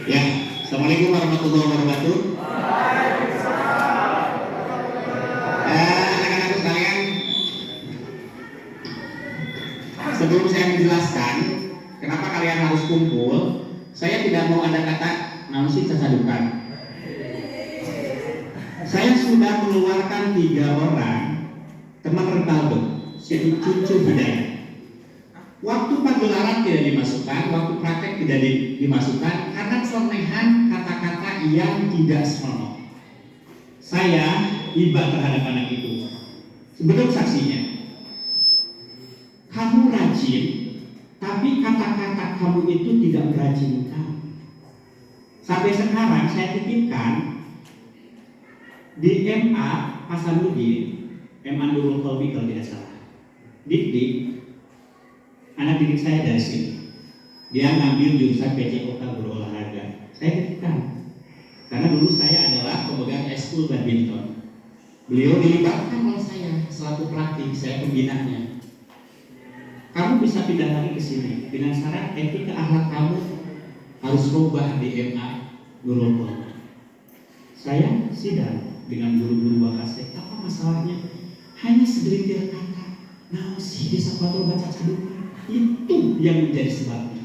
Ya, Assalamualaikum warahmatullahi wabarakatuh. Anak-anak sekalian, sebelum saya menjelaskan kenapa kalian harus kumpul, saya tidak mau ada kata nausi cacadukan. Saya sudah mengeluarkan 3 orang teman Renaldo, si cucu Hidayah. Waktu pagelaran tidak dimasukkan, waktu praktek tidak dimasukkan karena selemehan kata-kata yang tidak senonoh. Saya iba terhadap anak itu. Sebelum saksinya, kamu rajin, tapi kata-kata kamu itu tidak merajinkan. Sampai sekarang saya titipkan di MA Hasanuddin, MA Nurul Qalbi kalau tidak salah. Dik, anak didik saya dari sini. Dia ngambil jurusan PCOK berolahraga. Saya titipkan. Karena dulu saya adalah pemegang eskul badminton. Beliau dilibatkan oleh saya selaku pelatih, saya pembinanya. Kamu bisa pindah lagi ke sini dengan syarat etika akhlak kamu harus rubah di MA Nurul Qalbi. Saya sidang dengan guru-guru Wakasek. Apa masalahnya? Hanya segelintir kata. Nah, si desa Patul baca cadukan. Itu yang menjadi sebabnya.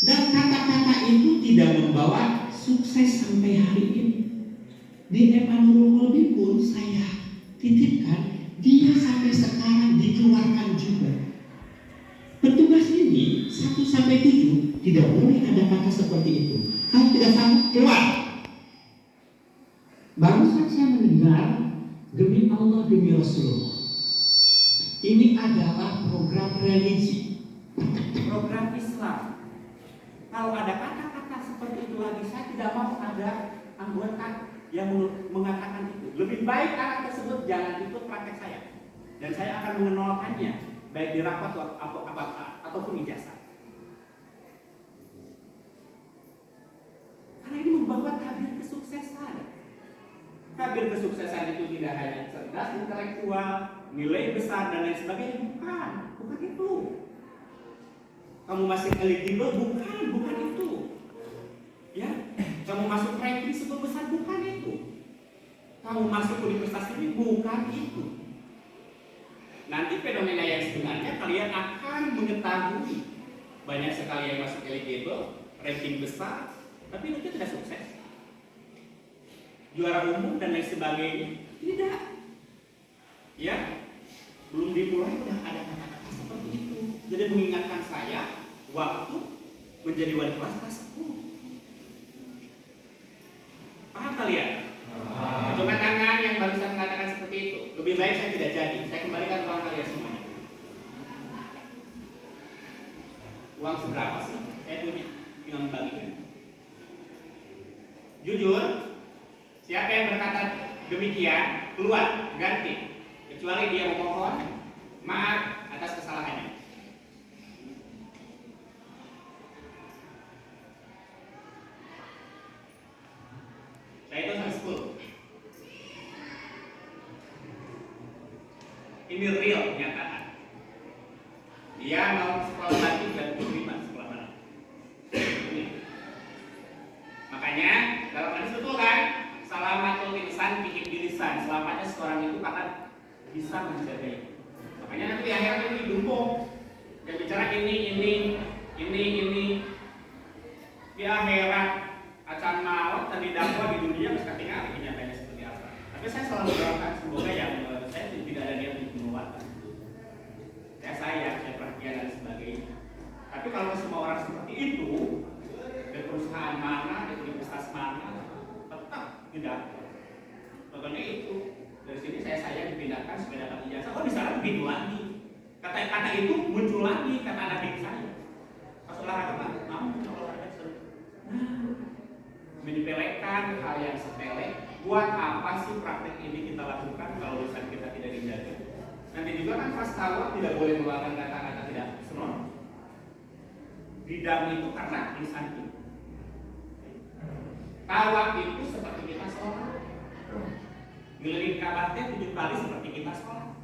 Dan kata-kata itu tidak membawa sukses sampai hari ini. Di Emanurul Qalbi pun saya titipkan, dia sampai sekarang dikeluarkan juga. Petugas ini 1 sampai 7 tidak boleh ada kata seperti itu. Kalau tidak sanggup, keluar. Barusan saya mendengar, demi Allah, demi Rasulullah, ini adalah program religi, program Islam. Kalau ada kata-kata seperti itu lagi, saya tidak mau ada anggota yang mengatakan itu. Lebih baik anak tersebut jangan ikut praktek saya, dan saya akan mengenalkannya baik di rapat ataupun ijazah. Karena ini membawa tabir kesuksesan. Tabir kesuksesan itu tidak hanya cerdas, intelektual, nilai besar dan lain sebagainya, bukan itu. Kamu masih eligible, bukan itu. Ya, kamu masuk ranking 10 besar, bukan itu. Kamu masuk universitas ini, bukan itu. Nanti fenomena yang sebenarnya kalian akan mengetahui banyak sekali yang masuk eligible, ranking besar, tapi itu tidak sukses. Juara umum dan lain sebagainya, tidak. Ya, belum dimulai sudah ada kata-kata seperti itu. Jadi mengingatkan saya waktu menjadi wali kelas kelas 10. Paham kalian? Coba tangan yang barusan mengatakan seperti itu. Lebih baik saya tidak jadi. Saya kembalikan uang kalian semuanya. Uang seberapa sih? Saya punya, tinggal membagikan. Jujur, siapa yang berkata demikian keluar, ganti. Kecuali dia memohon maaf atas kesalahannya. Saya itu sampai 10. Ini real kenyataan. Dia mau sekolah lagi dan terima sekolah mana. Makanya dalam hadis betul kan? Salamatul insan bikin dirisan. Selamatnya seorang itu akan bisa menjaganya. Makanya nanti di akhirat itu didukung. Yang bicara ini. Di akhirat akan maut dan didakwa di dunia mesti tinggal kenyataannya seperti apa. Tapi saya selalu doakan semoga yang saya tidak ada niat untuk menguatkan. Saya perhatian dan sebagainya. Tapi kalau semua orang seperti itu, dari perusahaan mana, dari universitas mana, tetap tidak. Makanya itu. Dari sini saya dipindahkan supaya dapat ijazah. Oh, di sana begitu lagi. Kata-kata itu muncul lagi kata anak didik saya. Pas olahraga Pak, kamu olahraga seru. Menyepelekan hal yang sepele. Buat apa sih praktek ini kita lakukan kalau lisan kita tidak dijaga? Nanti juga kan pas tawaf tidak boleh mengeluarkan kata-kata tidak senonoh. Bidang itu karena lisan itu. Tawaf itu seperti kita sholat. Ngeliling Ka'bah 7 kali seperti kita sholat.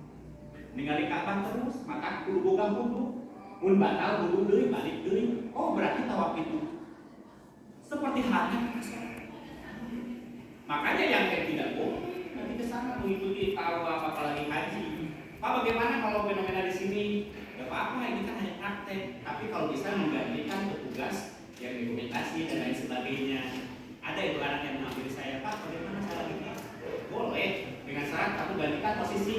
Ningali Ka'bah terus, maka kudu boga wudu. Mun batal wudu deui, balik deui. Oh, berarti tawaf yang kayak tidak boleh nanti ke sana mengikuti tahu apa lagi haji. Pak, bagaimana kalau fenomena di sini? Gak apa-apa, ini kan hanya praktek. Tapi kalau bisa menggantikan petugas yang dokumentasi dan lain sebagainya. Ada itu anak yang menghampiri saya, Pak, bagaimana cara ini? Boleh, dengan syarat kamu gantikan posisi.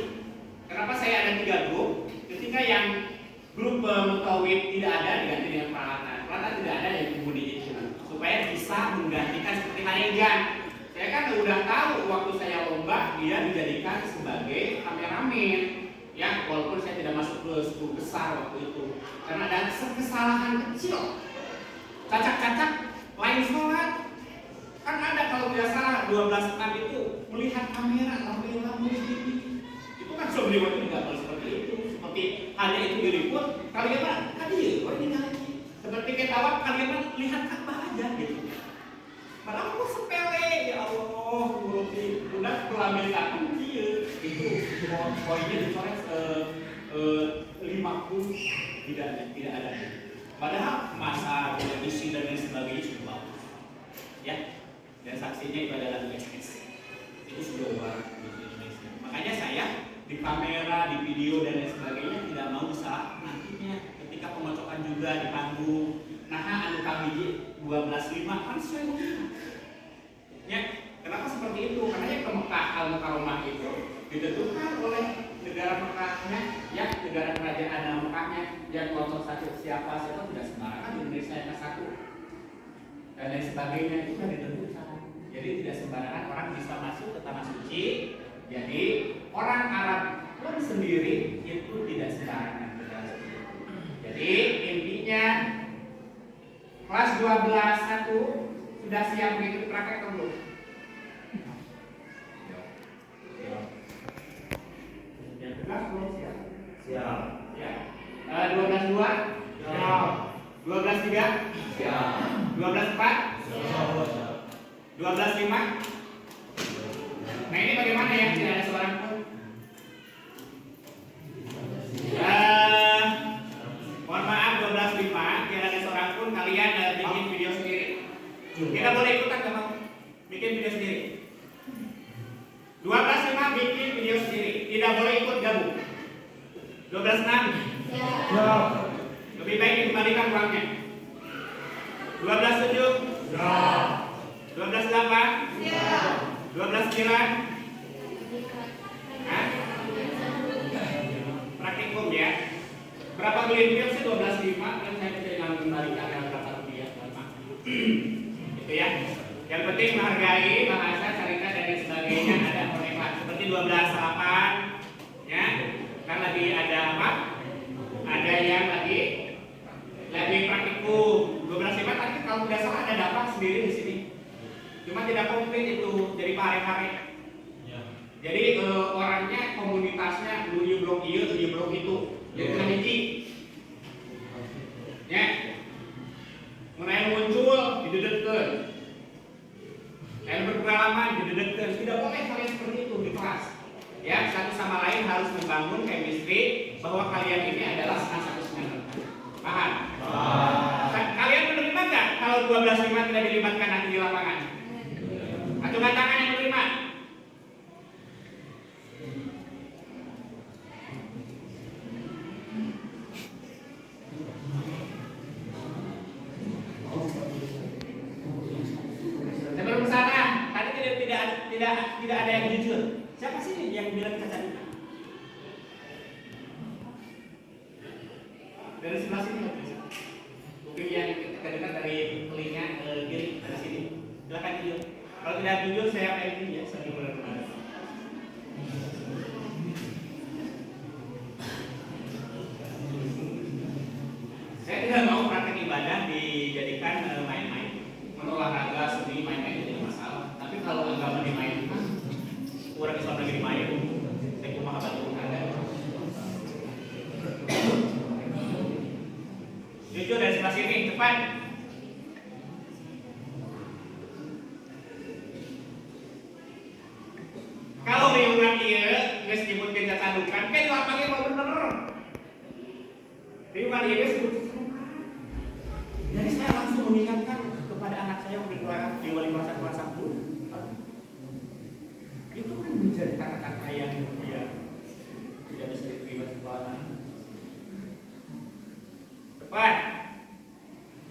Kenapa saya ada 3 grup? Ketika yang grup mutawid tidak ada, diganti dengan peralatan. Peralatan tidak ada, yang kemudi itu. Supaya bisa menggantikan seperti Hareja. Saya kan udah tahu waktu saya lomba, dia dijadikan sebagai kameramen. Ya, walaupun saya tidak masuk ke 10 besar waktu itu. Karena ada kesalahan kecil. Cacak-cacak, lain sholat. Kan ada kalau tidak salah 12 itu melihat kamera lampu TV. Itu kan sebelum itu tidak boleh seperti itu. Seperti hanya itu diliput, kalian mah hadir, ini ngaji. Seperti ketawa kalian mah lihat Ka'bah aja gitu. Padahal aku sepele, ya Allah, udah kelamin aku dia. Itu poinnya dicoret 50 tidak ada. Padahal masa televisi dan lain sebagainya sudah bagus. Ya. Dan saksinya itu adalah USS. Itu sudah barat di Indonesia. Makanya saya di kamera, di video dan lain sebagainya tidak mau salah nantinya ketika pemocokan juga di panggung. Nah, anu kami 12.5 kan sesuai dengan. Ya, kenapa seperti itu? Karena yang ke Mekah, Al-Mukarramah itu ditentukan oleh negara Mekahnya, ya negara kerajaan Mekahnya yang kelompok satu siapa tidak sembarangan. Indonesia yang satu dan lain sebagainya itu kan ditentukan. Jadi tidak sembarangan orang bisa masuk ke tanah suci. Jadi orang Arab pun sendiri itu tidak sembarangan. Jadi intinya kelas 12 sudah siap mengikuti praktek atau belum? Yang kelas belum siap? Siap. Ya. 12-2? Siap. 12-3? Siap. 12-4? Siap. 12-5? Nah ini bagaimana ya? Tidak ada seorang pun. Mohon maaf 12-5, tidak ada seorang pun. Kalian bikin video sendiri. Kita boleh ikutan gak mau? Bikin video sendiri. 12-5 bikin video sendiri. Tidak boleh ikut gabung. 12-6? Ya. Lebih baik dikembalikan uangnya. 12-7? Ya. 12-8? Ya. 12-9? Praktikum ya. Berapa beli video sih? 12.5 kan saya bisa mengembalikan berapa rupiah. Itu ya. Yang penting menghargai bahasa syarikat dan sebagainya, ada penemat seperti 12.8 ya. Kan lagi ada apa? Ada yang lagi praktikum 12.5 tadi kalau tidak salah ada dapat sendiri di sini. Cuma tidak komplit itu, jadi pare-pare. Ya. Jadi orangnya komunitasnya dulu blok iya, dulu blok itu. Jadi kena hiji. Ya. Mulai muncul didedekkeun. Yang berpengalaman didedekkeun. Tidak boleh kalian seperti itu di kelas. Ya, satu sama lain harus membangun chemistry bahwa kalian ini adalah satu semester. Paham? Kalian menerima nggak kalau 12.5 tidak dilibatkan nanti di lapangan? Acungkan tangan yang menerima. Sebelum sana, tadi tidak ada yang jujur. Siapa sih yang bilang cacat? Dari sebelah sini nggak bisa. Mungkin yang terdekat dari telinga kiri dari sini. Silakan jujur. Kalau tidak jujur saya akan ini ya, saya benar-benar. Saya tidak mau praktek ibadah dijadikan main-main. Olahraga, seni, main-main itu tidak masalah. Tapi kalau agama dimainkan, orang Islam lagi dimain, saya kumaha batu ada. Jujur dari sebelah sini, cepat. Kalau riungan iya, meskipun kita cadukan, kan lapangnya mau bener. Riungan iya disebut cadukan. Jadi saya langsung mengingatkan kepada anak saya yang berkeluarga di wali masa kelas 1. kata yang dia tidak bisa diterima sekolah. Cepat.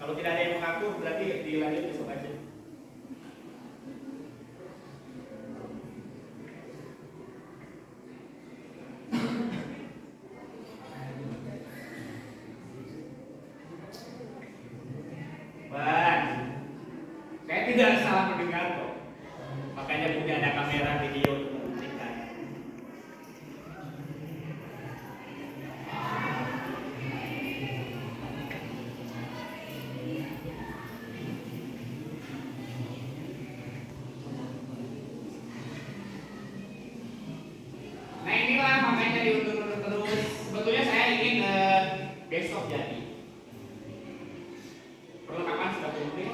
Kalau tidak ada yang mengaku berarti dilanjut besok aja. Saya tidak salah mendengar kok. Makanya punya ada kamera video untuk membuktikan. Nah inilah makanya diundur-undur terus. Sebetulnya saya ingin besok jadi. Perlengkapan sudah komplit.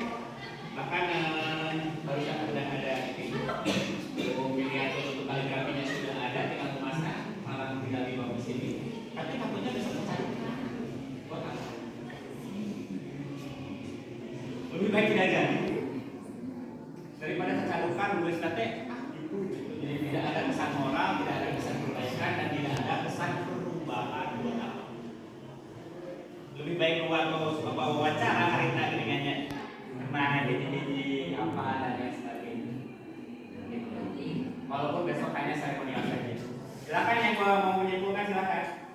Bahkan barusan sudah ada miniatur untuk kaligrafinya sudah ada, tinggal memasang, malah tinggal dibawa ke sini. Tapi takutnya besok mencari buat apa? Lebih baik tidak jadi daripada tercadukan nulis kate itu. Jadi tidak ada kesan moral, tidak ada kesan perbaikan, dan tidak ada kesan perubahan buat apa. Lebih baik membawa wawancara hari ini dengannya. Nah, jadi apa dan lain sebagainya. Walaupun besok hanya seremonial saja. Silakan yang mau menyimpulkan silakan.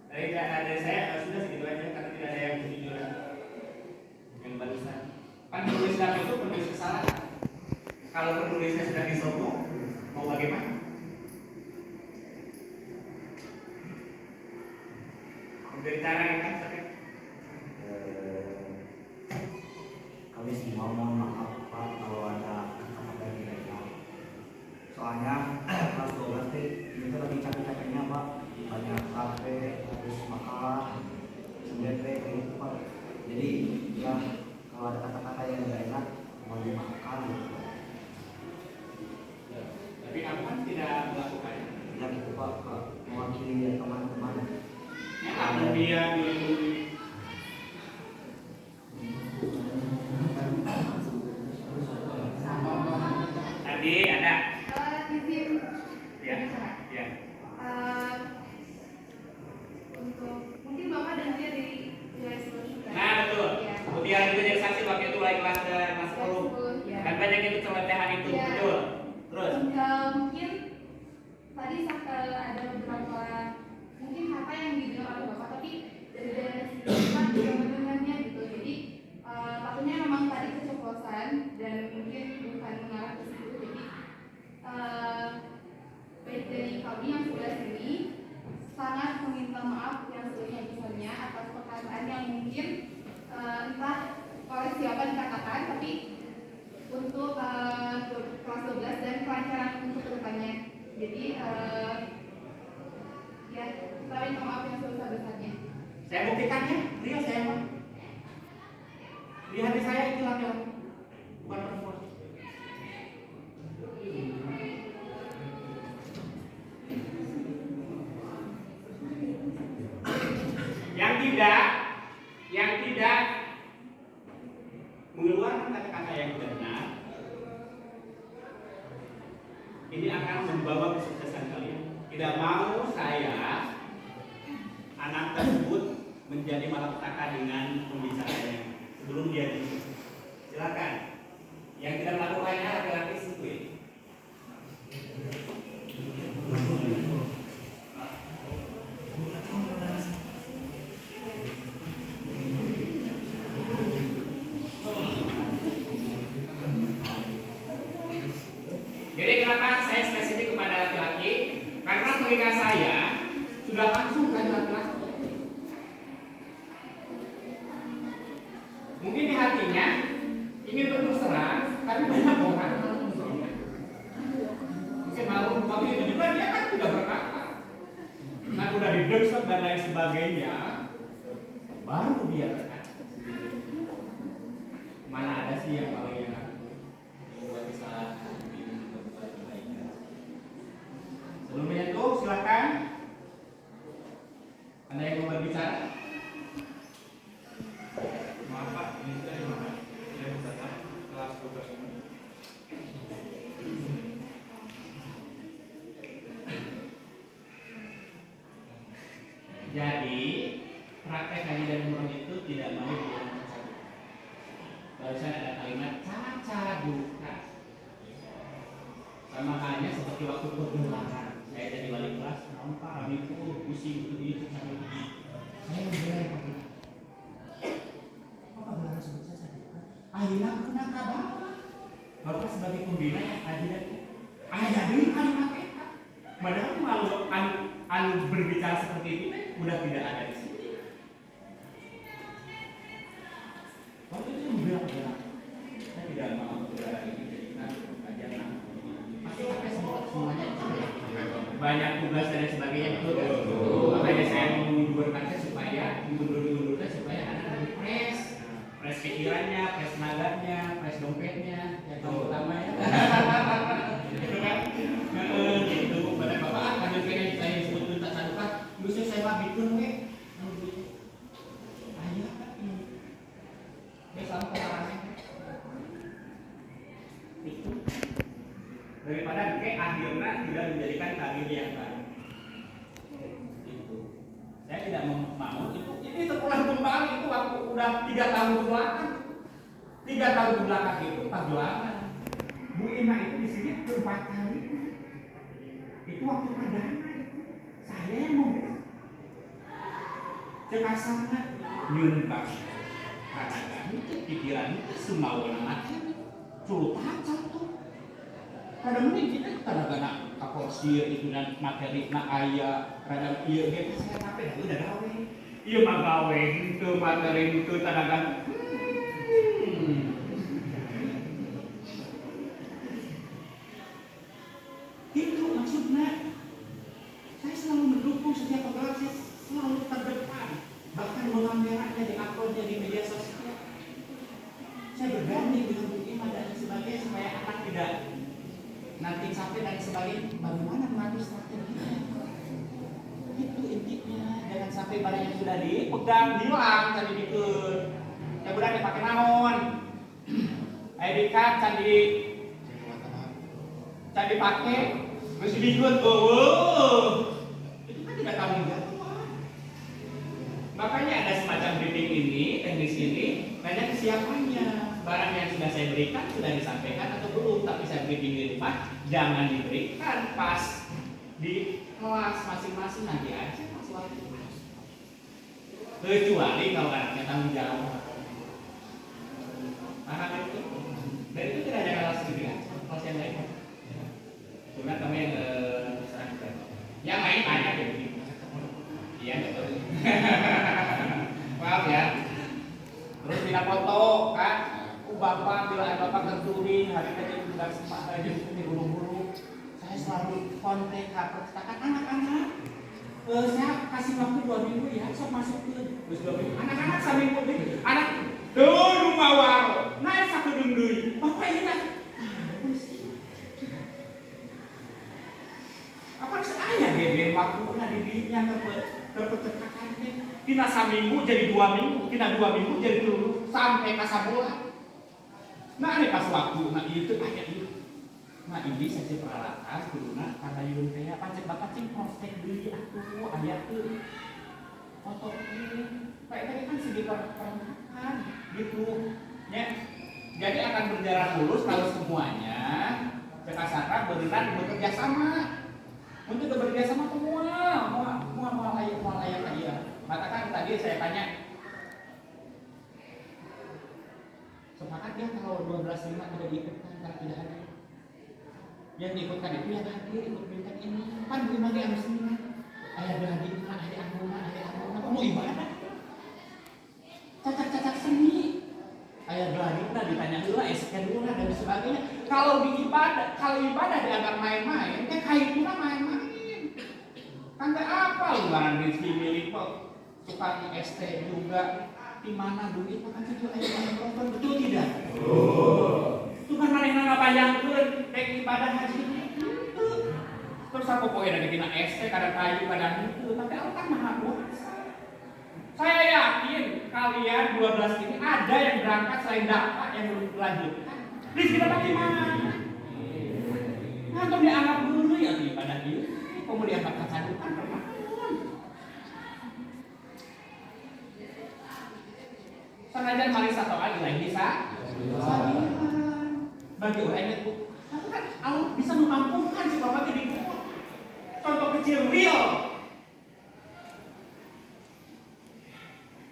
Dari saya sudah segitu aja karena tidak ada yang kejujuran yang barusan. Kan penulis itu penulis kesalahan. Kalau penulisnya sudah disombong, mau bagaimana? Dari cara yang kan sakit. Kami semua mohon maaf Pak kalau ada kata-kata yang tidak benar. Soalnya kelas 12 itu lagi capek-capeknya Pak, banyak kafe, habis makan, sendiri kayak gitu Pak. Jadi ya kalau ada kata-kata yang tidak enak mohon dimaafkan gitu. Tapi aku kan tidak melakukannya. Ya gitu Pak, mewakili teman-teman. Kamu dia dilindungi. Tadi ada. Izin. Ya. Ya. Untuk mungkin Bapak dan dia di wilayah Sulawesi. Nah betul. Ya. Kemudian juga jadi saksi waktu itu lagi kelas 10. Ya. Dan banyak itu celotehan itu Ya. betul. Terus. Mungkin tadi ada beberapa mungkin kata yang didengar oleh Bapak, tapi dari Bapak juga mendengarnya gitu. Jadi takutnya memang tadi keceplosan dan mungkin bukan mengarah ke situ. Jadi baik dari kami yang sudah sini sangat meminta maaf yang sebesar-besarnya atas perkataan yang mungkin entah oleh siapa dikatakan, tapi untuk kelas 12 dan kelancaran untuk kedepannya. Jadi ya kita minta maaf yang sebesar-besarnya. Saya buktikan ya, real saya mah. Di hati saya itu laki-laki, bukan perempuan. Yang tidak mengeluarkan kata-kata yang benar, ini akan membawa kesuksesan kalian. Tidak mau saya anak tersebut menjadi malapetaka dengan pembicaranya sebelum dia di. Silakan. Yang tidak melakukannya laki-laki sipil. Jadi kenapa saya spesifik kepada laki-laki? Karena telinga saya sudah langsung ke laki-laki. Mungkin di hatinya ingin berterus terang, tapi banyak orang mungkin malu, tapi itu juga dia kan tidak berkata. Nah udah didesak dan lain sebagainya, baru dia berkata. Mana ada sih yang paling enak buat kesalahan. Sebelum menyentuh, silakan. Anda yang mau berbicara? Maaf Pak, ini sudah dimakan. Saya bisa kelas 12 ini. proses haji dan umroh itu tidak mau dibilang cacat. Barusan ada kalimat cacaduka. Sama halnya seperti waktu pergelaran. Saya jadi wali kelas, nampak itu pusing itu sampai begini. Saya mulai pakai. Apa gelaran sebut cacaduka? Akhirnya kena kabar. Bapak sebagai pembina yang haji dan jadi kalimat eta. Padahal malu anu berbicara seperti itu udah tidak ada di sini. Waktu itu bilang saya tidak mau saudara ini jadikan kajian masih pakai semuanya banyak tugas dan sebagainya betul. Makanya saya mengundurkan supaya diundur-undurkan supaya anak lebih fresh pikirannya, fresh tenaganya, fresh dompetnya, yang terutama ya. Gitu kan? Gitu. Pada bapak lanjut kayaknya saya disebut tuntas sadukan, justru saya mah bikin we. Ayo kan ini. Dia selalu kelarangnya. Itu. Daripada kayak akhirnya tidak menjadikan karir yang baru. Itu. Saya tidak mau itu. Ini terulang kembali itu waktu udah 3 tahun ke belakang. 3 tahun ke belakang itu perjuangan. Bu Ina itu di sini 4 kali. Itu waktu perdana itu. Saya yang mau jangan sangat nyumbang. Karena kami pikiran itu semua orang mati. Suruh pacak tuh. Kadang ini kita kadang-kadang kaporsir itu dan materi nak ayah kadang iya gitu saya capek udah gawe iya mah gawe itu materi itu kadang-kadang itu maksudnya saya selalu mendukung setiap pegawai saya selalu terdepan bahkan mengameranya di uploadnya di media sosial saya berganding dengan Bu Ima dan sebagainya supaya anak tidak nanti sampai dan sebagainya bagaimana mengatur strateginya itu intinya jangan sampai barang yang sudah dipegang hilang tadi dikut ya udah dipakai naon ID card can dipakai terus dikut itu kan tidak tanggung jawab makanya ada semacam briefing ini teknis ini banyak kesiapannya barang yang sudah saya berikan sudah disampaikan atau belum tapi saya briefing di depan jangan diberikan pas di kelas masing-masing nanti aja pas waktu kecuali kalau anaknya tanggung jawab paham itu dan itu tidak ada kelas segini kelas yang lain cuma kamu yang yang lain banyak ya begini iya betul maaf ya terus tidak foto kan bapak bila ada bapak tertulis hari tadi tidak sempat aja di buru-buru saya selalu kontak percetakan anak-anak saya kasih waktu 2 minggu ya sok masuk ke terus 2 minggu anak-anak sambil mudik anak tuh rumah waro naik satu dendui bapak ini nak apa saya gede waktu di dinya terpercetakan kita saminggu jadi 2 minggu kita 2 minggu jadi dulu sampai kasabulan. Nah ini pas waktu, nah itu ayat itu. Nah ini saja peralatan, kuruna karena yun kayak pancet bapak cing prospek beli aku ayat tuh foto ini. Kayak tadi kan segi perangkatan gitu, ya. Jadi akan berjalan mulus kalau semuanya cekasaka beneran bekerja sama. Untuk bekerja sama semua, mau ayat. Maka kan tadi saya tanya. Sepakat ya kalau 12.5 tidak diikutkan kalau tidak ada yang diikutkan itu yang hadir ikut berita ini kan Bu Ima harus senang ayah berhadi iman ayah amuna mau ibadah cacat seni ayah berhadi iman ditanya dulu esken dulu dan sebagainya kalau ibadah dianggap main-main kayak itu main-main kan gak apa luaran rezeki milik kok suka ST juga di mana duit makan cucu ayam korban betul tidak? Itu kan mana bayangkeun rek ibadah haji itu. Terus apa poe da dina ST kadang kayu kadang itu tapi Allah kan maha kuasa. Saya yakin kalian 12 ini ada yang berangkat selain dapat yang belum dilanjutkan. Rizki dapat di mana? Nah, dianggap dulu ya ibadah itu. Kemudian dapat kecandukan Senajan malis satu kali lain bisa. Bagi orang itu, tapi kan Allah bisa memampukan si bapak jadi contoh kecil real.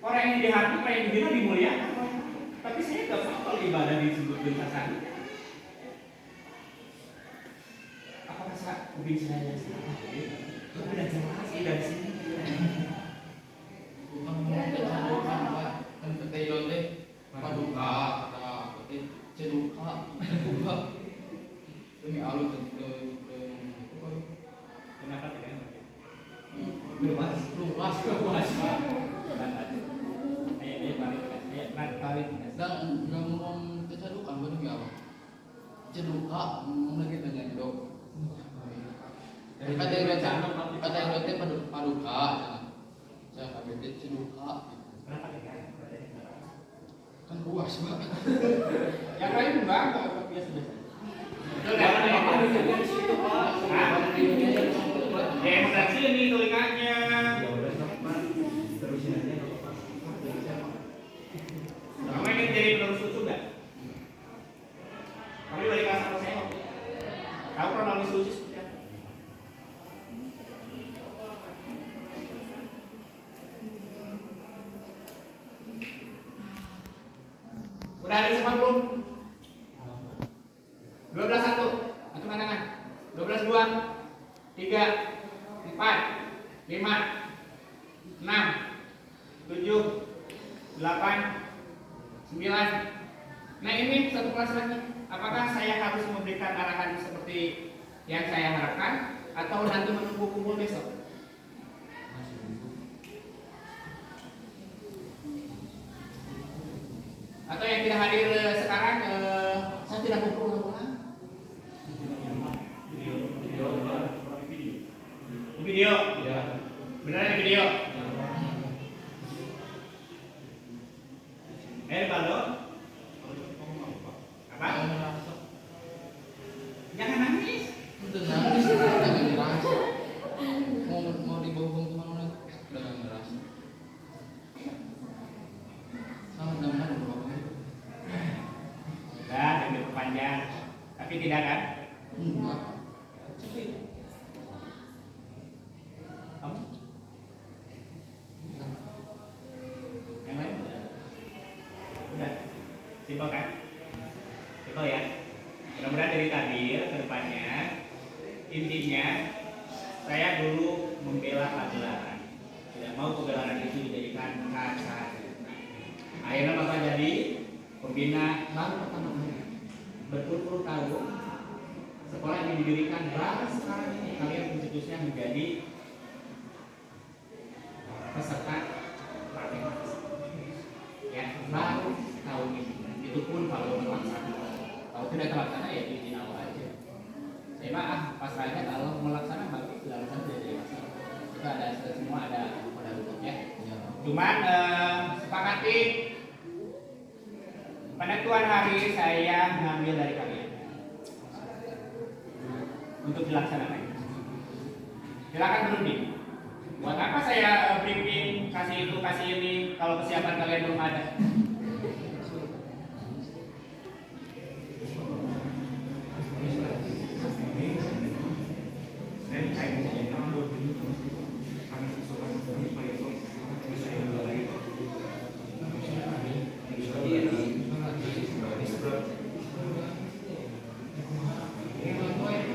Orang yang di hati, orang yang dibina dimuliakan. Tapi saya nggak tahu kalau ibadah disebut bentasan. Apakah saya ubin saya salah? Udah jelas sih dari sini. Kan petaion teh paduka atau ceduka demi alus ke Kenapa tidak? luas dan nggak ngomong kecadukan gue demi apa ceduka ngomong lagi dengan dok kata yang roti paduka saya kaget ceduka kan luas pak Yang lain enggak biasa-biasa. Demonstrasi ini telinganya. Kamu ingin jadi penerus susu nggak? Kamu balik kelas sama saya. Kamu kronologis susu seperti apa? Udah ada semua belum? 12-1 atau mana? 12-2 3 4 5 6 7 8 9. Nah ini satu kelas lagi. Apakah saya harus memberikan arahan seperti yang saya harapkan atau nanti menunggu kumpul besok? Atau yang tidak hadir sekarang, saya tidak mau pulang. Video? Ya. Beneran di video? Baldo? Apa? Jangan nangis. udah nangis jangan ngerasa mau dibohong kemana jangan ngerasa sama dengan bapak Udah, jangan diperpanjang. Tapi tidak kan? enggak Kamu? Yang lain? Udah. Simpel kan? Simpel ya? Mudah-mudahan dari tadi ke depannya intinya saya dulu membela pagelaran. Tidak mau pagelaran itu dijadikan kaca. Akhirnya Bapak jadi pembina baru pertama kali. Berpuluh-puluh tahun sekolah yang didirikan baru sekarang ini kalian mencetusnya menjadi peserta matematika. Ya, baru tahun ini. Itu pun kalau terlaksana. Kalau tidak terlaksana ya izin Allah aja. Saya maaf, pasrahnya kalau melaksanakan bagus, tidak laksana tidak jadi masalah. Itu ada semua ada pada hukum ya. Cuman sepakati penentuan hari saya ngambil dari kalian untuk dilaksanakan. Silakan berunding. Buat apa saya briefing kasih itu kasih ini kalau kesiapan kalian belum ada?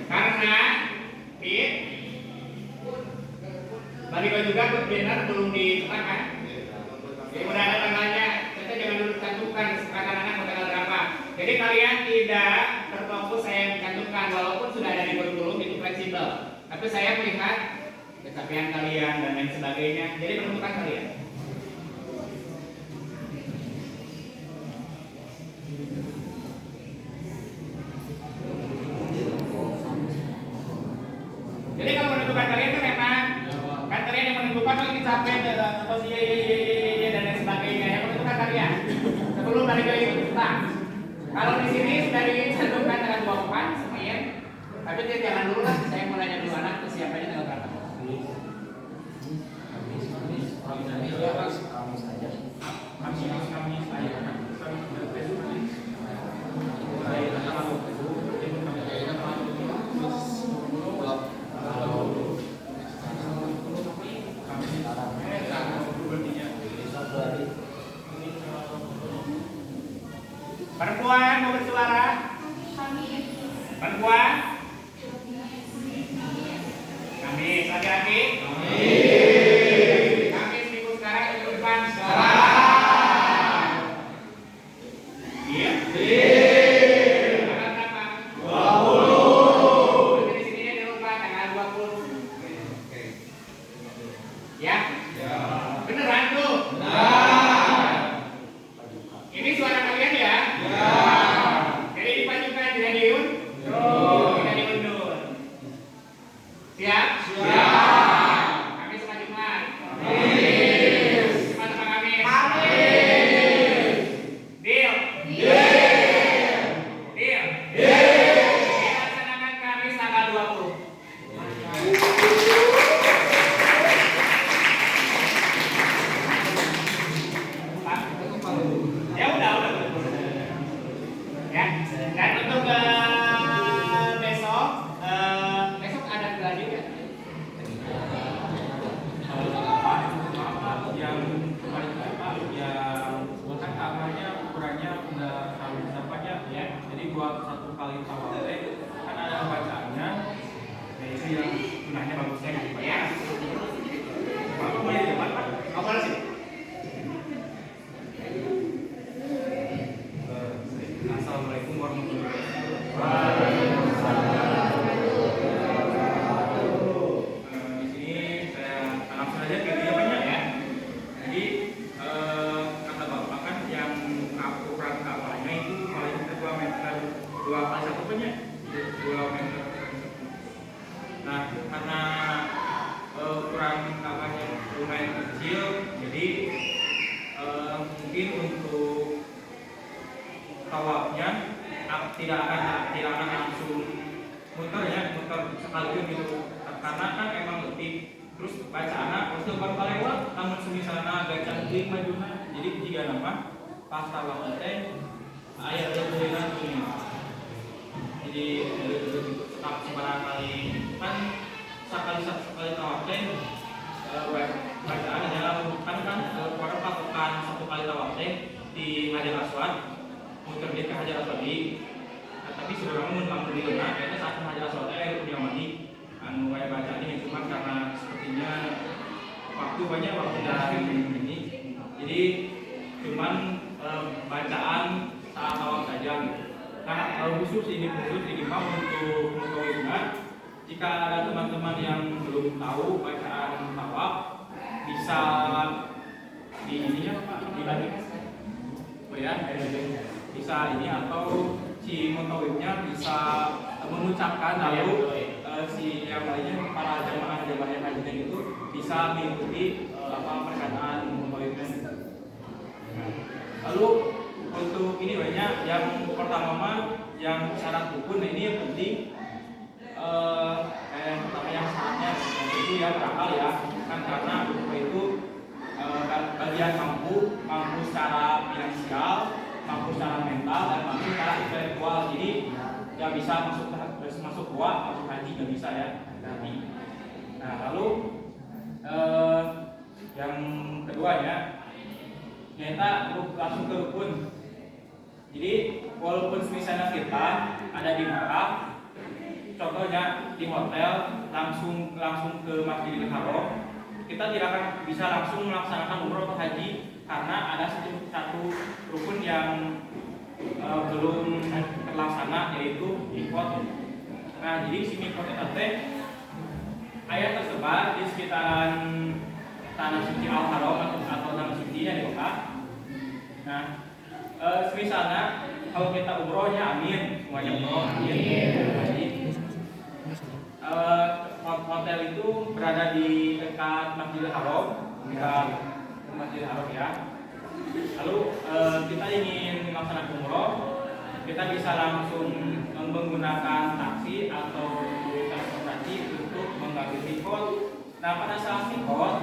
Karena balik juga benar belum ditetapkan. Jadi udah ada tanggalnya, kita jangan dulu cantumkan anak-anak mau tanggal berapa. Jadi kalian tidak terfokus saya mencantumkan walaupun sudah ada di kurikulum itu fleksibel. Tapi saya melihat capaian kalian dan lain sebagainya. Jadi menentukan kalian. Jadi kalau menentukan kalian kan memang kan kalian yang menentukan kalau capek atau iya dan lain sebagainya yang menentukan kalian sebelum balik ke itu kalau di sini sudah dicantumkan tanggal 24 Senin tapi dia jangan dulu lah saya mau nanya dulu anak kesiapannya tanggal berapa Kamis aja Perempuan mau bersuara? Kami. Perempuan? Kamis. Laki-laki? Kamis minggu sekarang minggu depan? Sekarang. Iya? Tanggal berapa? 20. Di sini di rumah tanggal 20. Oke. Ya? Beneran tuh? Ini suara kalian ya? Jadi dipajukan, tidak diundur? Tidak diundur. Siap? Kami sama Jumat. Jumat sama Kamis. Deal? Deal? Dilaksanakan Kamis tanggal 20. Pak? Ya udah. Ya, dan untuk besok ada gelar juga. Yang paling apa ya kan kamarnya ukurannya udah terlalu besar banyak ya, jadi buat satu kali tawaf kan ada bacaannya, nah itu yang gunanya bagusnya gitu Pak ya. Pak mulai di depan Pak. Apa sih? Assalamualaikum warahmatullahi wabarakatuh. Di sini saya langsung aja videonya banyak ya. Jadi kata bapak kan yang ukuran kapalnya itu paling 2 meter 2 kali 1 banyak 2 meter. Nah karena ukuran kapalnya lumayan kecil, jadi mungkin untuk tawafnya tidak akan langsung muter sekaligus gitu, karena kan emang letih. Terus bacaan waktu baru lewat namun semisana gacan link majuna, jadi jika nama pas tawaf teh ayat tulisan ini, jadi tetap sebarang kali kan sekali tawaf teh bacaan adalah kan orang patokan 1 kali tawaf teh di Hajar Aswad muter dia ke Hajar Aswad tapi sebenarnya lamun di leunak kayaknya saat Hajar Aswad udah mati anu kayak bacaan ini, cuma karena sepertinya waktu dari ini jadi cuman bacaan saat tawaf saja gitu. Nah khusus ini mau untuk mengetahui, jika ada teman-teman yang belum tahu bacaan tawaf bisa di ininya Pak dibagi ya, bisa ini atau si mutawifnya bisa mengucapkan, lalu si yang lainnya para jamaah yang hajinya itu bisa mengikuti perkataan mutawifnya. Lalu untuk ini banyak yang pertama yang syarat rukun, ini yang penting pertama yang syaratnya itu ya berakal ya kan, karena itu bagian mampu secara finansial, mampu secara mental, dan mampu secara intelektual. Jadi nggak bisa masuk gua, masuk haji nggak bisa ya nanti. Nah lalu yang keduanya kita langsung ke rukun. Jadi walaupun misalnya kita ada di Makkah, contohnya di hotel langsung ke Masjidil Haram, kita tidak akan bisa langsung melaksanakan umroh atau haji karena ada satu rukun yang belum terlaksana, yaitu mikot. Nah jadi si mikot itu ayat tersebar di sekitaran tanah suci Al-Haram atau tanah suci yang di Mekah. Nah misalnya kalau kita umrohnya amin, semuanya umroh amin. Hotel itu berada di dekat Masjidil Haram, ya. Lalu kita ingin melaksanakan umroh, kita bisa langsung menggunakan taksi atau transportasi untuk mengambil mikot. Nah pada saat mikot,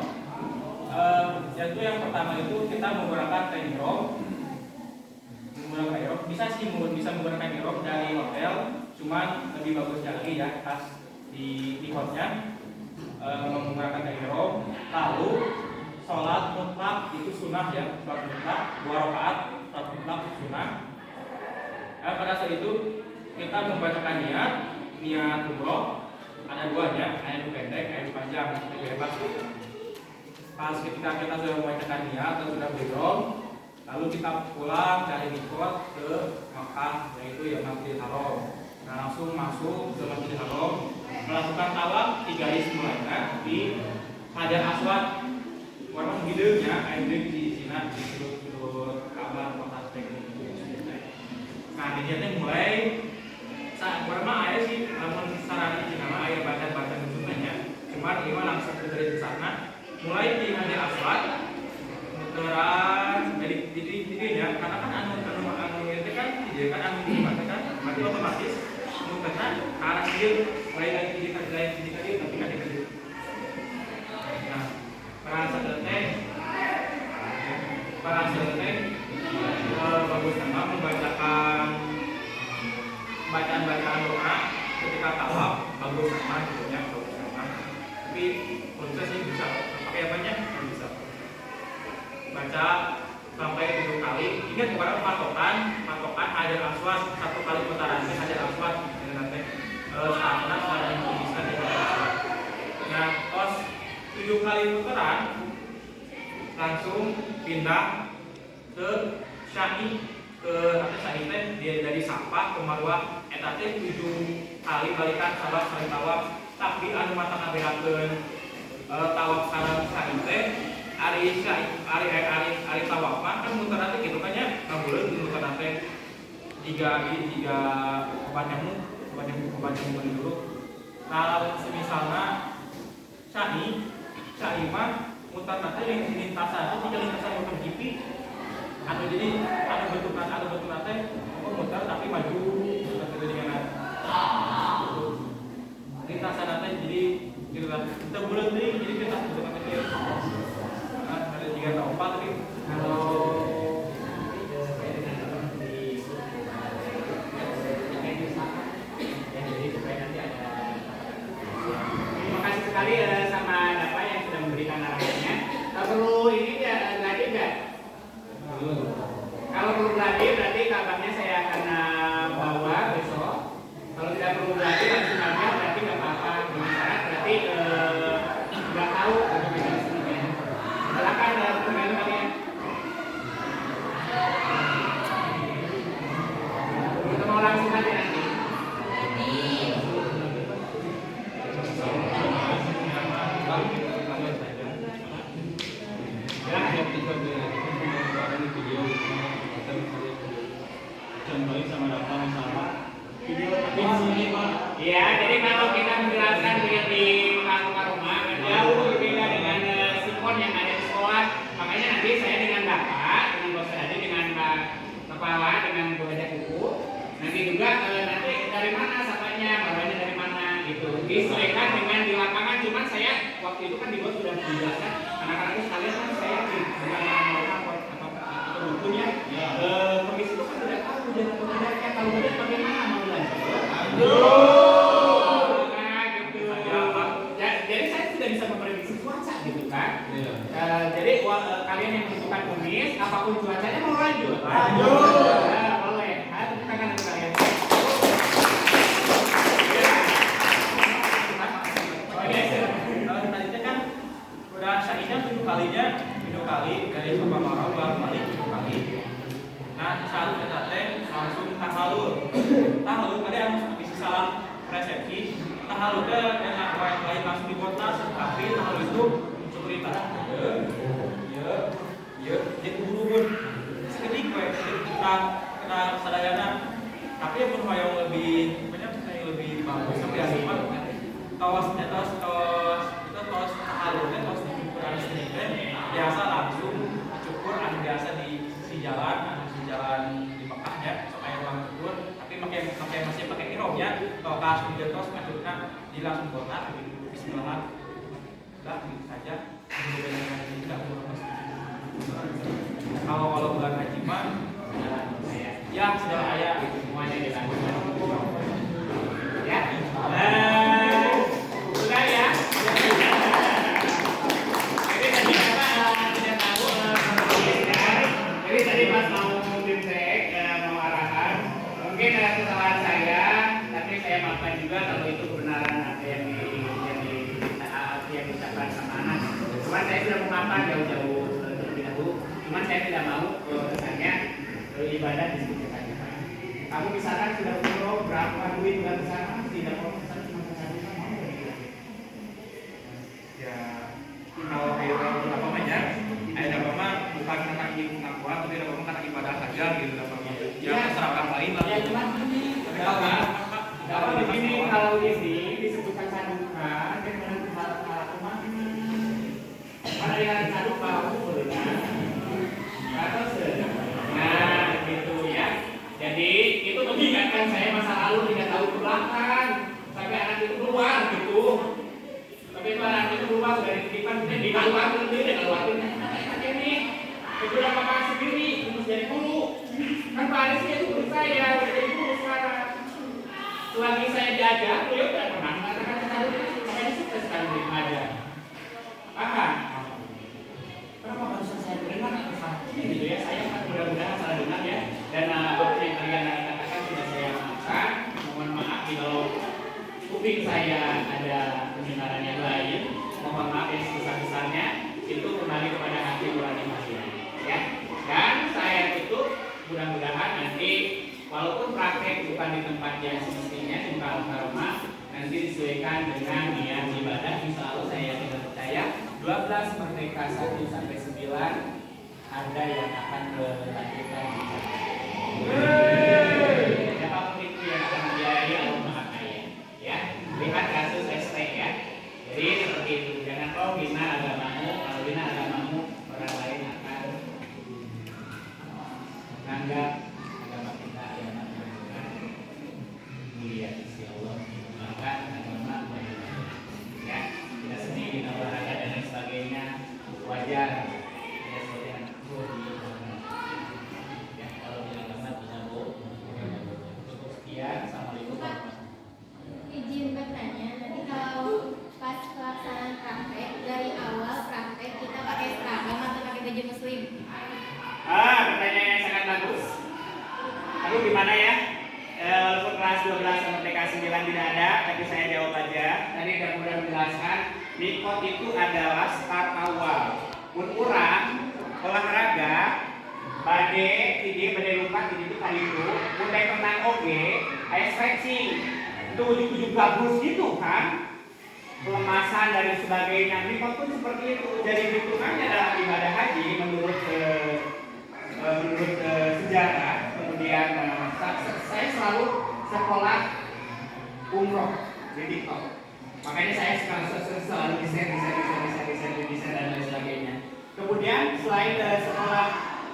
yaitu yang pertama itu kita menggunakan ihram. Bisa menggunakan ihram dari hotel, cuman lebih bagusnya lagi ya pas di mikotnya menggunakan ihram. Lalu sholat mutlak itu sunnah ya, sholat mutlak 2 rakaat, sholat mutlak sunnah. puasa itu kita membacakan niat umroh. Ada duanya, ada yang pendek, ada yang panjang, lebih hebat. Pas ketika kita sudah membacakan niat atau sudah berihram, lalu kita pulang dari mikot ke Makkah, yaitu yang Masjidil Haram. Nah, langsung masuk ke Masjidil Haram, melakukan tawaf 3 kali semuanya di Hajar Aswad. Warna hidungnya, air di sini di sudut kamar kota teknik. Nah, niatnya mulai saat warna air sih, namun saran di nama air baca semuanya. Cuman ini langsung dari sana, mulai di Hajar Aswad, muteran jadi ya, karena kan anu itu kan dia kan anu dibacakan, berarti otomatis muternya ke arah dia, mulai lagi di kiri tapi kan di kiri. Nah, para selesai bagus sama membacakan bacaan doa ketika tawaf, bagus sama gitu ya, bagus sama. Tapi kalau bisa sih bisa pakai apanya? Bisa baca sampai 7 kali. Ingat kepada patokan Hajar Aswad 1 kali putaran Hajar Aswad dengan nanti saatnya ada yang bisa di Hajar Aswad. Nah, pas 7 kali putaran langsung pindah ke Syai, ke Syai teh dia dari Safa ke Marwah eta teh 7 kali balikan sahabat saling tawaf. Tapi anu mata ngaberakeun tawaf sareng Syai teh ari tawaf mah kan muter teh gitu kan ya, ngabuleun muter teh 3 kebanyamu dulu. Nah, semisalna Syai mah muter teh yang lintasan itu 3 lintasan muter kipi. Anu jadi ada bentuk teh muter tapi maju seperti dengan lintasan teh jadi gitu kan. Kita bulan deui jadi kita bentuk kecil. Ada 3 atau 4 tapi kalau terima kasih sekali sama Bapak yang sudah memberikan arahannya. Perlu ini gladi enggak? Kalau perlu gladi berarti kabarnya saya akan bawa besok. Kalau tidak perlu gladi langsung aja berarti nggak apa-apa. Syarat berarti nggak tahu mekanismenya. Silakan kembali kalian. Kita mau langsung aja nanti. Contohnya sama data misalnya Iya, jadi kalau kita menjelaskan di rumah jauh berbeda dengan sikon yang ada di sekolah. Makanya nanti saya dengan Bapak, dengan Bos Adi, dengan Pak Kepala, dengan Bu Haja Kuku. Nanti juga nanti dari mana sapanya, bawanya dari mana gitu. Disesuaikan dengan di lapangan. Cuman saya waktu itu kan di Bos sudah dijelaskan. Anak-anak sekalian kan saya dengan atau bukunya. Komisi itu kan tidak tahu dan tidaknya kalau tidak bagaimana mau belajar. Nah, gitu. Ya, jadi saya sudah bisa memprediksi cuaca gitu kan. Jadi kalian yang menentukan kumis, apapun cuacanya mau lanjut. Boleh. Tepuk tangan untuk kalian. Tadinya kan udah Syai'nya 7 kali dari Sofa Marau balik 7 kali. Nah, saat kita langsung tahalul ada yang bisa salah persepsi. Tahalul itu yang lain langsung dibotas, tapi tahalul itu seperti jadi ubun sekedik kita sadayana. Tapi yang pun yang lebih bagus tapi asimat tos tahalulnya tos dicukur sedikit biasa langsung cukur biasa di sisi jalan di Mekah ya supaya ruang cukur, tapi masih pakai ihramnya tokas dijetos maksudnya di langsung botak bismillah. Udah gitu saja. Kalau bulan haji mah ya sudah ayah semuanya dilakukan ya. Sudah ya. Jadi tadi apa tidak tahu jadi tadi pas mau tim cek mau arahan mungkin saya sudah memaafkan jauh-jauh terlebih dahulu, cuman saya tidak mau kesannya ibadah di situ saja. Kamu misalkan sudah umroh berapa duit udah ke sana, tidak mau ke sana cuma ke sana mau nggak gitu? Ya kalau kayak apa aja, ada apa bukan karena ingin ngakuat, tapi ada apa karena ibadah saja gitu apa gitu. Ya terserah orang lain lah. Ya cuma begini, kalau begini kalau ini disebutkan saduka dan menentu hal kemana? Mana dengan saduka boleh atau nah gitu ya. Jadi itu mengingatkan saya masa lalu tidak tahu ke belakang sampai anak itu keluar gitu. Tapi itu anak itu keluar sudah dititipkan di luar sendiri dan luar ini itu udah bapak sendiri harus jadi guru. Kan Pak Anies itu guru saya udah jadi guru sekarang. Selagi saya diajar, beliau tidak pernah mengatakan saya makanya sukses sekali di aja. Paham? Kenapa barusan saya dengar atau salah gitu ya? Saya mudah-mudahan salah dengar ya. Dan apa yang kalian katakan sudah saya maafkan. Mohon maaf kalau kuping saya ada pendengaran yang lain. Mohon maaf yang sebesar-besarnya itu kembali kepada hati nurani kalian. Ya. Dan saya tutup mudah-mudahan nanti walaupun praktek bukan di tempat yang semestinya di rumah nanti disesuaikan dengan niat ibadah. Insya Allah saya tidak percaya 12 Merdeka 1 sampai 9 ada yang akan melanjutkan di sana. Siapapun itu yang akan membiayai Allah kaya. Ya, lihat kasus ST ya. Jadi seperti itu. Jangan kau bina agamamu, kalau bina agamamu orang lain akan menganggap agama kita yang mulia sisi Allah. Maka agama ya tidak sedih olahraga dan lain sebagainya wajar. Ya seperti anak ya kalau di agama bisa cukup sekian. Assalamualaikum warahmatullahi. Izin bertanya, nanti kalau pas pelaksanaan praktek dari awal praktek kita pakai seragam atau pakai baju muslim? Pertanyaan yang sangat bagus. Aduh gimana ya? Walaupun kelas 12 Merdeka 9 tidak ada, tapi saya jawab aja. Tadi sudah mudah menjelaskan, mikot itu adalah start awal. Urang olahraga, bade, lupa, itu kali itu, mulai tenang oke, kayak stretching, itu ujung-ujung bagus gitu kan? Pelemasan dan sebagainya. Mikot pun seperti itu. Jadi hitungannya dalam ibadah haji menurut sejarah. Kemudian saya selalu sekolah umroh di TikTok. Makanya saya selalu desain dan lain sebagainya. Kemudian selain sekolah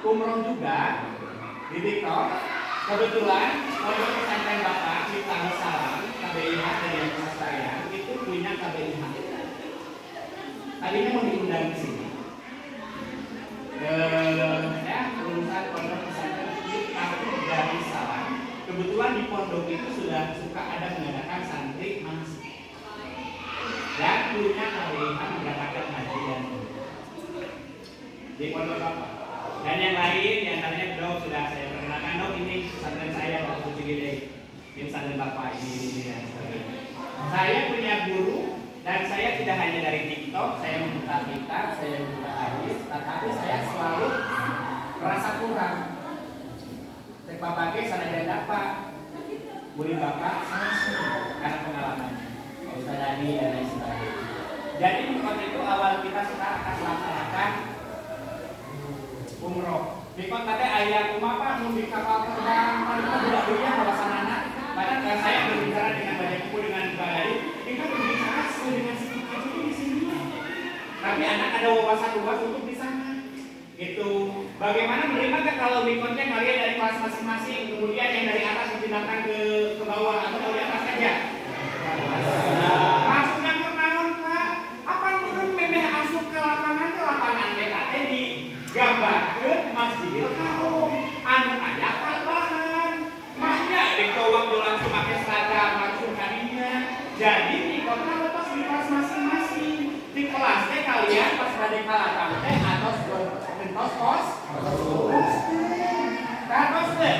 umroh juga di TikTok, kebetulan pondok pesantren Bapak di Salam KBIH dari yang saya itu punya KBIH. Tadinya mau diundang di sini. Ya, urusan pondok pesantren itu dari Salam. Kebetulan di pondok itu sudah suka ada mengadakan santri manasik. Dan punya KBIH mengadakan haji dan di pondok Bapak. Dan yang lain, yang tadinya Dok sudah saya perkenalkan, Dok ini pesantren saya waktu Puji Gede. Ini pesantren Bapak ini dan sebagainya. Saya punya guru dan saya tidak hanya dari TikTok, saya membuka kitab, saya membuka hadis, tetapi saya selalu merasa kurang. Cek Bapak ke sana dan dapat murid Bapak saya karena pengalamannya. Ustaz Dani dan lain sebagainya. Jadi waktu itu awal kita sekarang akan melaksanakan umroh. Mikot tadi ayah kumapa mau di kapal terbang, mana budak dunia bawasanana. Padahal saya berbicara dengan banyak buku dengan baik. Kita berbicara sesuai dengan sedikit di sini. Tapi anak ada wawasan luas untuk di sana. Itu bagaimana menerima kalau mikotnya kalian dari kelas masing-masing, kemudian yang dari atas dipindahkan ke bawah atau dari atas saja. Masuknya ke naon Pak? Apa mungkin memeh asup ke lapangan BKT di gambarkeun Masjidil Haram anu aya kalbahan. Mahnya dikawak langsung make seragam langsung kadinya. Jadi di kota lepas di kelas masing-masing. Di kelas teh kalian pas bade kalatang teh atos bentos pos. Terus teh.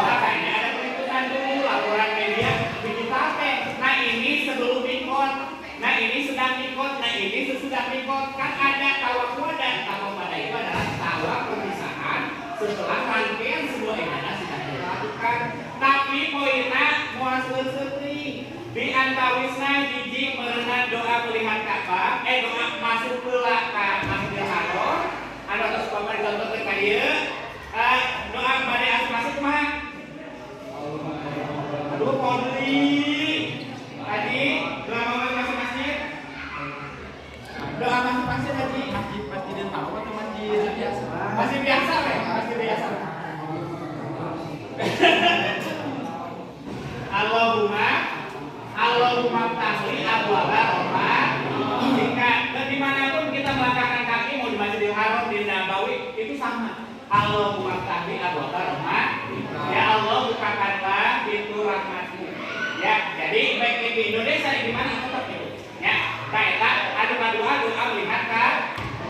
Makanya ada peliputan dulu laporan media digital teh. Nah ini sebelum mikot, nah ini sedang mikot, nah ini sesudah mikot. Kan ada antawisna hiji meureunna doa melihat Ka'bah, doa masuk heula ka Masjidil Haram. Anu tos bapak ditonton ka dieu. Doa bade asup masuk mah. Aduh Podri. Tadi doa mau masuk masjid. Doa masuk masjid tadi. Masjidil Haram atau masjid biasa? Masih biasa, Pak. Masih biasa. Allahumma tahli abwaba rahmat. Jika dimanapun kita melangkahkan kaki mau di Masjidil Haram, di Nabawi itu sama. Allahumma tahli abwaba rahmat. Ya Allah bukakanlah pintu rahmatmu. Ya, jadi baik di Indonesia di mana tetap itu. Ya, kayak adu doa melihat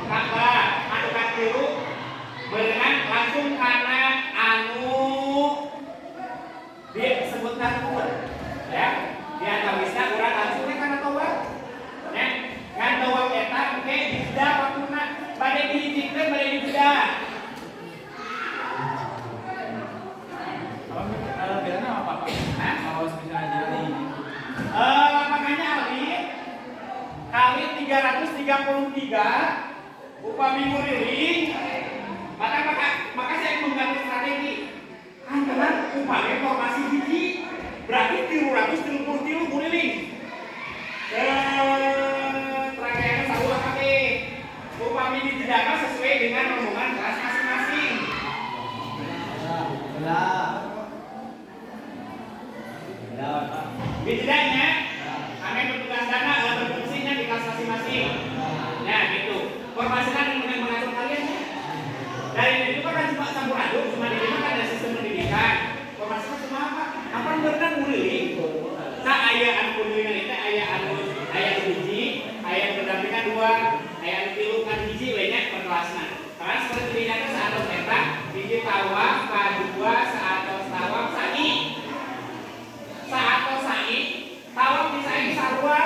Ka'bah, adu katiru berenang langsung karena anu dia sebutkan pun ya di antawisna urang langsung karena tawaf ya kan tawaf eta ke dijeda waktuna bade dihijikeun bade dijeda Kalau bedanya apa Pak? Kalau misalnya jadi makanya kali 333 upami nguriling maka saya mengganti strategi antara upami formasi hiji berarti 333 nguriling rangkaian salulah kaki upami dijedakan sesuai dengan rombongan kelas masing-masing. Dijedanya kami bertugas dana dan berfungsinya di kelas masing-masing. Nah gitu formasikan yang mengatur kalian ya. Dari itu kan cuma campur aduk, cuma di sini kan ada sistem pendidikan. Formasikan cuma apa? Apa yang berenang nguriling? Nah ayah anu kuningan itu ayah hiji, ayah berdampingan dua, ayah tilu kan hiji banyak perkelasna. Karena seperti dirinya saat eta hiji tawaf, kedua saat tawaf sa'i. Saat sa'i, tawaf di sa'i sarua,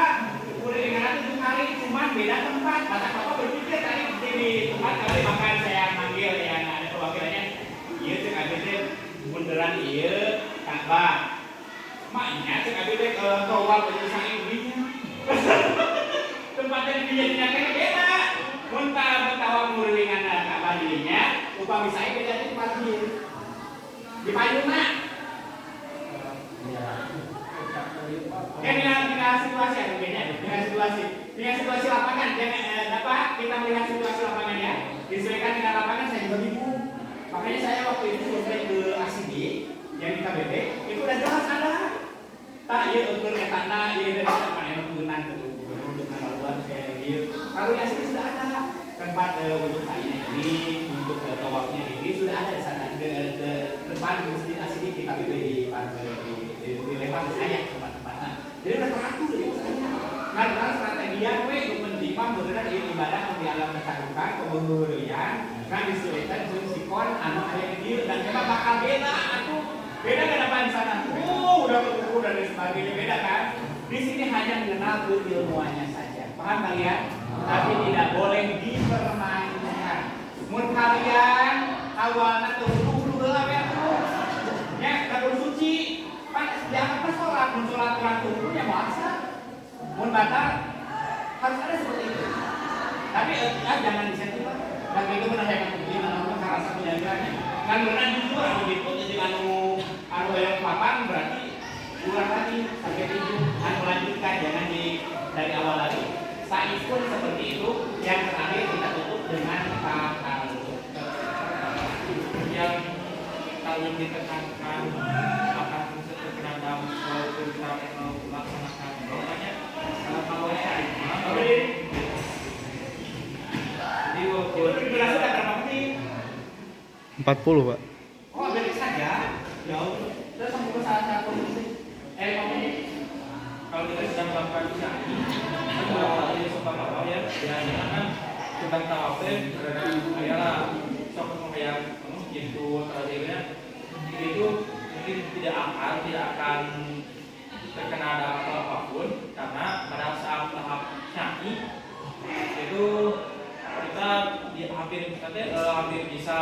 kuningan 7 kali cuma beda tempat. Masa Bapak berpikir tadi di tempat kali makan saya manggil ya ada perwakilannya. Iya cek abis bunderan iya Ka'bah. Maknya cek abis tawaf di sa'i begini. Tempatnya dijadinya kayak beda. Muntah murilingan Ka'bah dirinya, upami sa'i beda di tempat dia. Di payungna. Dengan situasi ada bedanya, dengan situasi lapangan jangan dapat kita melihat situasi lapangan ya. Disesuaikan dengan lapangan saya juga bingung. Makanya saya waktu itu selesai ke ACD yang di KBP itu udah jelas ada. Tak iya ukur etana iya dari tempat yang menggunakan untuk keluar kayak gitu. Kalau di ACD sudah ada tempat untuk kayaknya ini untuk tawafnya ini sudah ada di sana depan masjid ACD di KBP di lebar saya tempat-tempatnya. Jadi udah teratur ya saya. Karena strategi yang untuk menerima beneran ibadah yang di alam kesadukan kebudayaan kan disulitan jeung sikon anu aya di dieu dan memang bakal beda atuh. Beda kan apa di sana? Udah berkumpul dan sebagainya beda kan. Di sini hanya mengenal keilmuannya saja. Paham kalian? Tapi tidak boleh dipermainkan. Mun kalian awalnya tuh heula we atuh. Ya, kabur suci. Jangan pas sholat, mun sholat kurang tubuh ya maksa. Mun batal harus ada seperti itu. Tapi jangan disentuh lah. Dan itu benar yang begini namanya salah satu jalannya. Kan benar jujur anu gitu jadi anu yang papan berarti ulang lagi sampai 7 anu lanjutkan jangan dari awal lagi. Sa'i pun seperti itu yang terakhir kita tutup dengan takaluk. yang kalau ditekankan akan terkadang walaupun kita melaksanakan doanya kalau saya jadi walaupun Durasi udah berapa menit? 40 Pak. Oh balik saja. Jauh. Terus sampai ke saat satu menit. 5 menit. kalau kita sedang melakukan usaha beberapa kali suka apa ya kan sedang tawafin ayalah sok kayak gitu terakhirnya itu mungkin tidak akan terkena dampak apapun karena pada saat tahap sa'i itu kita hampir bisa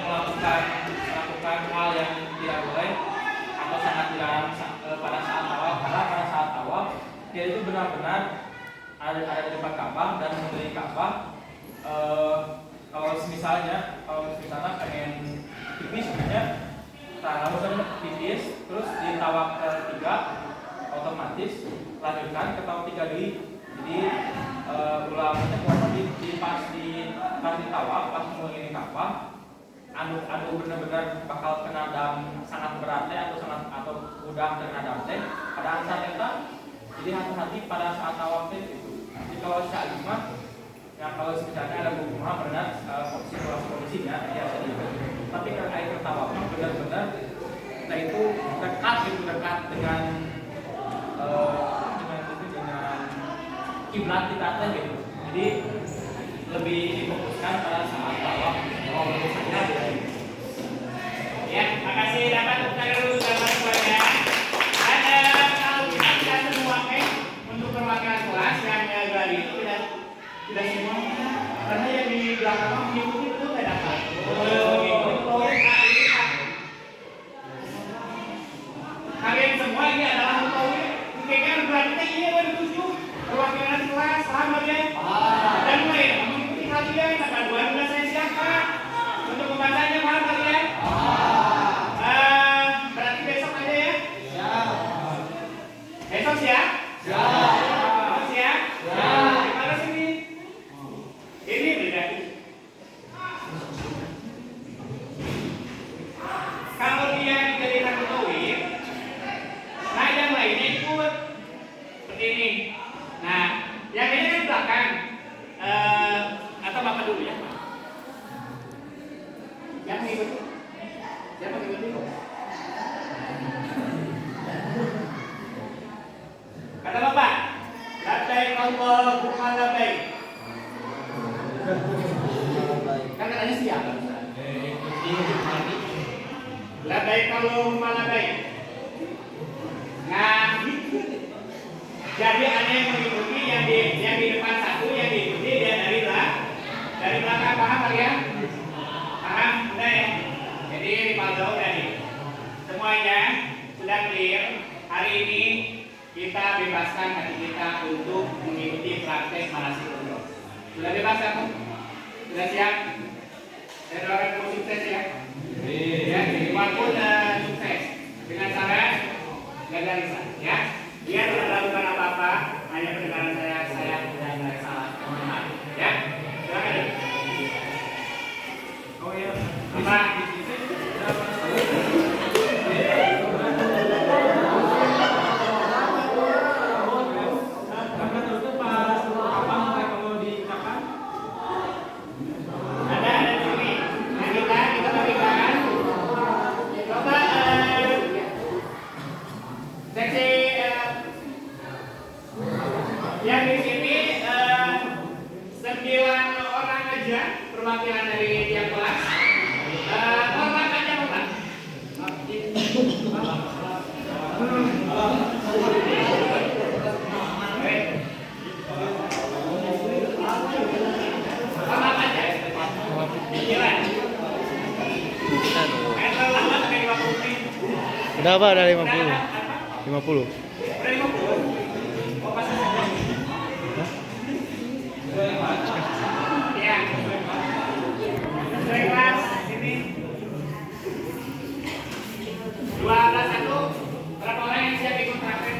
melakukan hal yang tidak boleh atau sangat dilarang pada saat awal ada di depan Ka'bah dan mengelilingi Ka'bah. Kalau misalnya pengen tipis sebenarnya harus tipis, terus di tawaf ketiga otomatis lanjutkan ke tawaf 3 deui. Jadi ulamanya kuasa pas di tawaf pas mengelilingi Ka'bah anu benar-benar bakal kena dam sangat berat atau udah kena dam teh pada saat eta. Jadi hati-hati pada saat tawaf teh gitu. Jadi kalau saat mah ya kalau misalnya ada bukunya benar posisinya biasa gitu. Tapi kan air tawaf mah benar-benar kita itu dekat dengan kiblat kita teh gitu. Jadi lebih difokuskan pada saat tawaf. Ya, makasih dapat dulu semuanya. Ada kalau kita tidak semua untuk perwakilan kelas yang dari itu tidak semua karena yang di belakang mengikuti itu tidak dapat. Kalian semua ini adalah mutawif. Mungkin berarti ini ada 7 perwakilan kelas, paham kalian? Dan mulai mengikuti kalian, tanggal 12 saya siapkan untuk membacanya, paham kalian? Berarti besok aja ya? Besok siap? Siap. Siap? Di mana sini? Ini berarti. Kalau dia dijadikan mutawif, nah yang lainnya ikut seperti ini. Nah, yang ini kan belakang. Atau bapak dulu ya? Yang ikut? Siapa ikut dulu? Kata bapak, labbaik Allahumma labbaik. Kan katanya siapa? Labbaik Allahumma labbaik. Nah, jadi ada yang mengikuti yang di depan satu, yang diikuti dia dari belakang, paham kalian? Paham? Udah ya? Jadi Rivaldo udah nih. Semuanya sudah clear. Hari ini kita bebaskan hati kita untuk mengikuti praktek manasik umroh. Sudah bebas kamu? Sudah siap? Saya doakan kamu sukses ya. Ya, walaupun sukses dengan cara gagal lisan, ya. Dia tidak lakukan apa-apa, hanya pendengaran saya tidak ada salah. Mohon maaf, ya. Silakan. Oh iya. Apa? Yang di sini 9 orang aja perwakilan dari tiap kelas. Hormat aja hormat. Hormat aja. Gila. Udah apa? Ada 50. 50. Udah 50. Ya. Dari kelas sini 12-1. Berapa orang yang siap ikut praktek?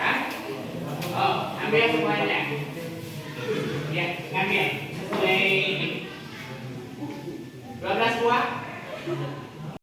Hah? Oh, ambil semuanya. Ya, ngambil. Mulai 12 buah.